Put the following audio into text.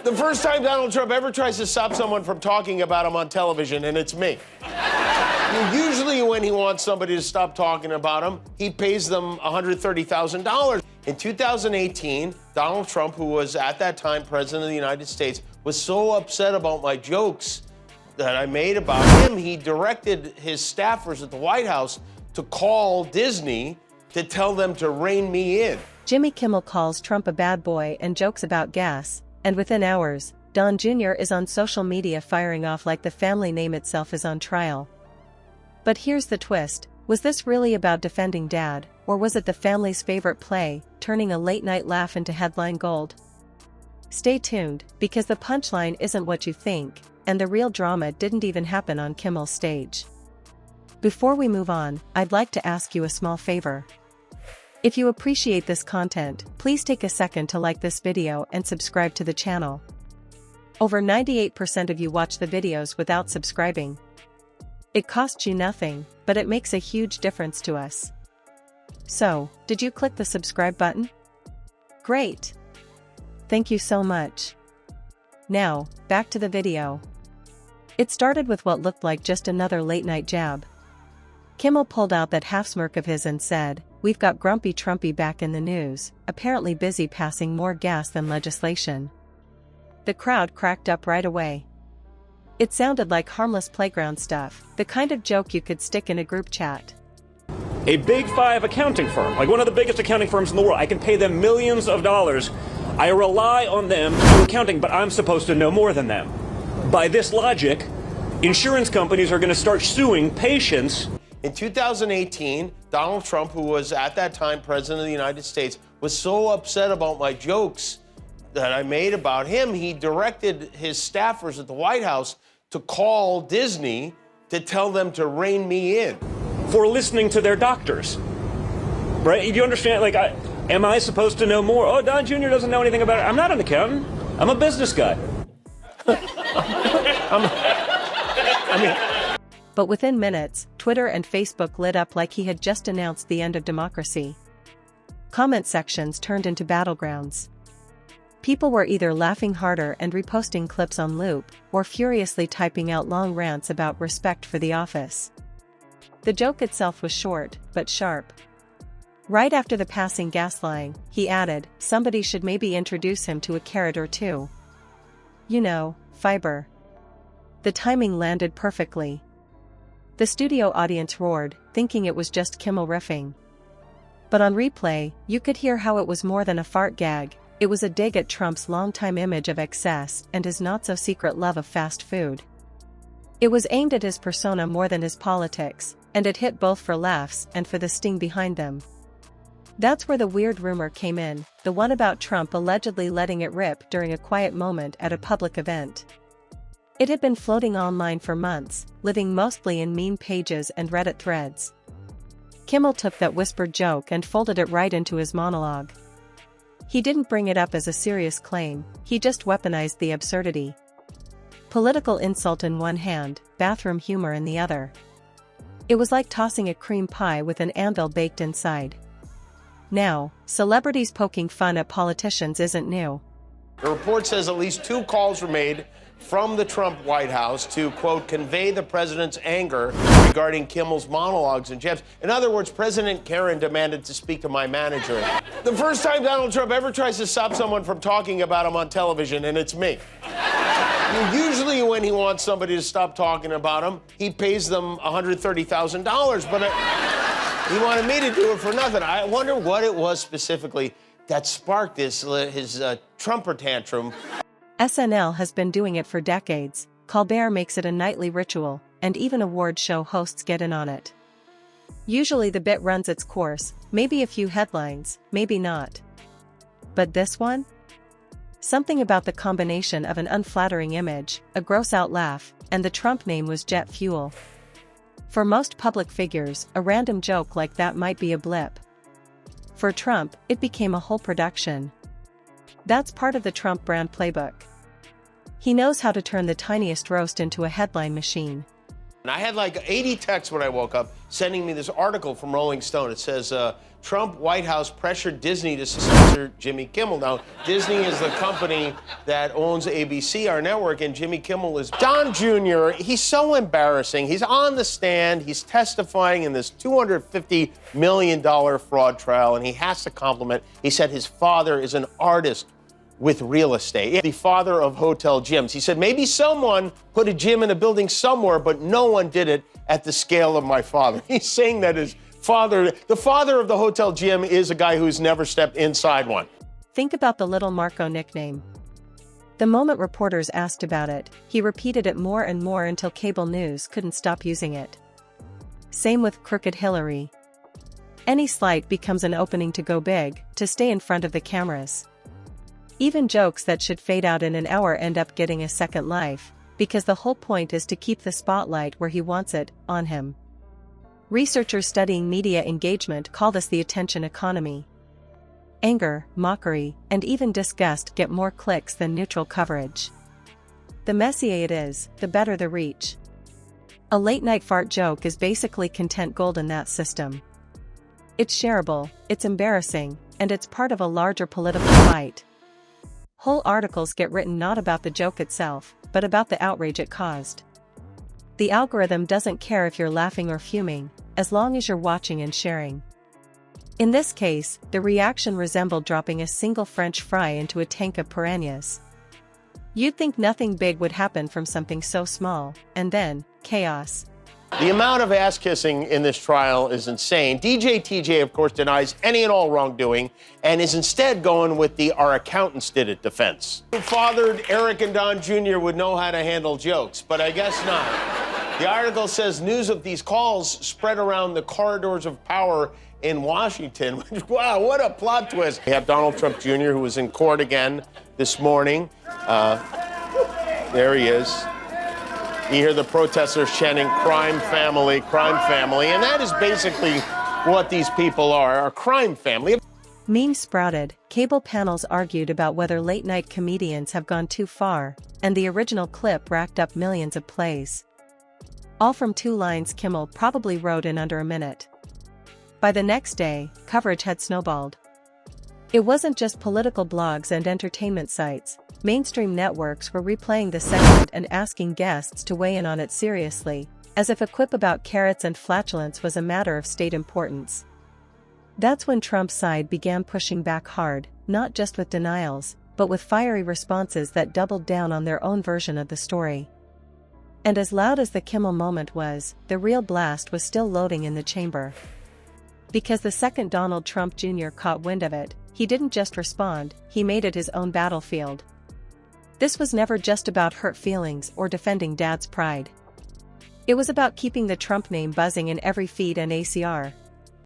The first time Donald Trump ever tries to stop someone from talking about him on television, and it's me. Usually when he wants somebody to stop talking about him, he pays them $130,000. In 2018, Donald Trump, who was at that time president of the United States, was so upset about my jokes that I made about him, he directed his staffers at the White House to call Disney to tell them to rein me in. Jimmy Kimmel calls Trump a bad boy and jokes about gas, and within hours, Don Jr. is on social media firing off like the family name itself is on trial. But here's the twist, was this really about defending Dad, or was it the family's favorite play, turning a late-night laugh into headline gold? Stay tuned, because the punchline isn't what you think, and the real drama didn't even happen on Kimmel's stage. Before we move on, I'd like to ask you a small favor. If you appreciate this content, please take a second to like this video and subscribe to the channel. Over 98% of you watch the videos without subscribing. It costs you nothing, but it makes a huge difference to us. So, did you click the subscribe button? Great! Thank you so much. Now, back to the video. It started with what looked like just another late-night jab. Kimmel pulled out that half-smirk of his and said, "We've got Grumpy Trumpy back in the news, apparently busy passing more gas than legislation." The crowd cracked up right away. It sounded like harmless playground stuff, the kind of joke you could stick in a group chat. A Big Five accounting firm, like one of the biggest accounting firms in the world, I can pay them millions of dollars. I rely on them to do accounting, but I'm supposed to know more than them. By this logic, insurance companies are going to start suing patients. In 2018, Donald Trump, who was at that time president of the United States, was so upset about my jokes that I made about him, he directed his staffers at the White House to call Disney to tell them to rein me in. For listening to their doctors. Right? Do you understand? Like, am I supposed to know more? Oh, Don Jr. doesn't know anything about it. I'm not an accountant. I'm a business guy. But within minutes, Twitter and Facebook lit up like he had just announced the end of democracy. Comment sections turned into battlegrounds. People were either laughing harder and reposting clips on loop, or furiously typing out long rants about respect for the office. The joke itself was short, but sharp. Right after the passing gas line, he added, somebody should maybe introduce him to a carrot or two. You know, fiber. The timing landed perfectly. The studio audience roared, thinking it was just Kimmel riffing. But on replay, you could hear how it was more than a fart gag. It was a dig at Trump's longtime image of excess and his not-so-secret love of fast food. It was aimed at his persona more than his politics, and it hit both for laughs and for the sting behind them. That's where the weird rumor came in, the one about Trump allegedly letting it rip during a quiet moment at a public event. It had been floating online for months, living mostly in meme pages and Reddit threads. Kimmel took that whispered joke and folded it right into his monologue. He didn't bring it up as a serious claim, he just weaponized the absurdity. Political insult in one hand, bathroom humor in the other. It was like tossing a cream pie with an anvil baked inside. Now, celebrities poking fun at politicians isn't new. The report says at least 2 calls were made from the Trump White House to, quote, convey the president's anger regarding Kimmel's monologues and jabs. In other words, President Karen demanded to speak to my manager. The first time Donald Trump ever tries to stop someone from talking about him on television, and it's me. Usually when he wants somebody to stop talking about him, he pays them $130,000, but he wanted me to do it for nothing. I wonder what it was specifically that sparked his Trumper tantrum. SNL has been doing it for decades, Colbert makes it a nightly ritual, and even award show hosts get in on it. Usually the bit runs its course, maybe a few headlines, maybe not. But this one? Something about the combination of an unflattering image, a gross-out laugh, and the Trump name was jet fuel. For most public figures, a random joke like that might be a blip. For Trump, it became a whole production. That's part of the Trump brand playbook. He knows how to turn the tiniest roast into a headline machine. And I had like 80 texts when I woke up sending me this article from Rolling Stone. It says, Trump White House pressured Disney to censor Jimmy Kimmel. Now, Disney is the company that owns ABC, our network, and Jimmy Kimmel is Don Jr. He's so embarrassing. He's on the stand. He's testifying in this $250 million fraud trial, and he has to compliment. He said his father is an artist with real estate, the father of hotel gyms. He said, maybe someone put a gym in a building somewhere, but no one did it at the scale of my father. He's saying that his father, the father of the hotel gym, is a guy who's never stepped inside one. Think about the Little Marco nickname. The moment reporters asked about it, he repeated it more and more until cable news couldn't stop using it. Same with Crooked Hillary. Any slight becomes an opening to go big, to stay in front of the cameras. Even jokes that should fade out in an hour end up getting a second life, because the whole point is to keep the spotlight where he wants it, on him. Researchers studying media engagement call this the attention economy. Anger, mockery, and even disgust get more clicks than neutral coverage. The messier it is, the better the reach. A late-night fart joke is basically content gold in that system. It's shareable, it's embarrassing, and it's part of a larger political fight. Whole articles get written not about the joke itself, but about the outrage it caused. The algorithm doesn't care if you're laughing or fuming, as long as you're watching and sharing. In this case, the reaction resembled dropping a single French fry into a tank of piranhas. You'd think nothing big would happen from something so small, and then, chaos. The amount of ass-kissing in this trial is insane. DJ TJ, of course, denies any and all wrongdoing and is instead going with the "our accountants did it" defense. Who fathered Eric and Don Jr. would know how to handle jokes, but I guess not. The article says news of these calls spread around the corridors of power in Washington. Wow, what a plot twist. We have Donald Trump Jr., who was in court again this morning. There he is. You hear the protesters chanting, crime family, and that is basically what these people are, a crime family. Memes sprouted, cable panels argued about whether late-night comedians have gone too far, and the original clip racked up millions of plays. All from 2 lines Kimmel probably wrote in under a minute. By the next day, coverage had snowballed. It wasn't just political blogs and entertainment sites. Mainstream networks were replaying the segment and asking guests to weigh in on it seriously, as if a quip about carrots and flatulence was a matter of state importance. That's when Trump's side began pushing back hard, not just with denials, but with fiery responses that doubled down on their own version of the story. And as loud as the Kimmel moment was, the real blast was still loading in the chamber. Because the second Donald Trump Jr. caught wind of it, he didn't just respond, he made it his own battlefield. This was never just about hurt feelings or defending Dad's pride. It was about keeping the Trump name buzzing in every feed and ACR,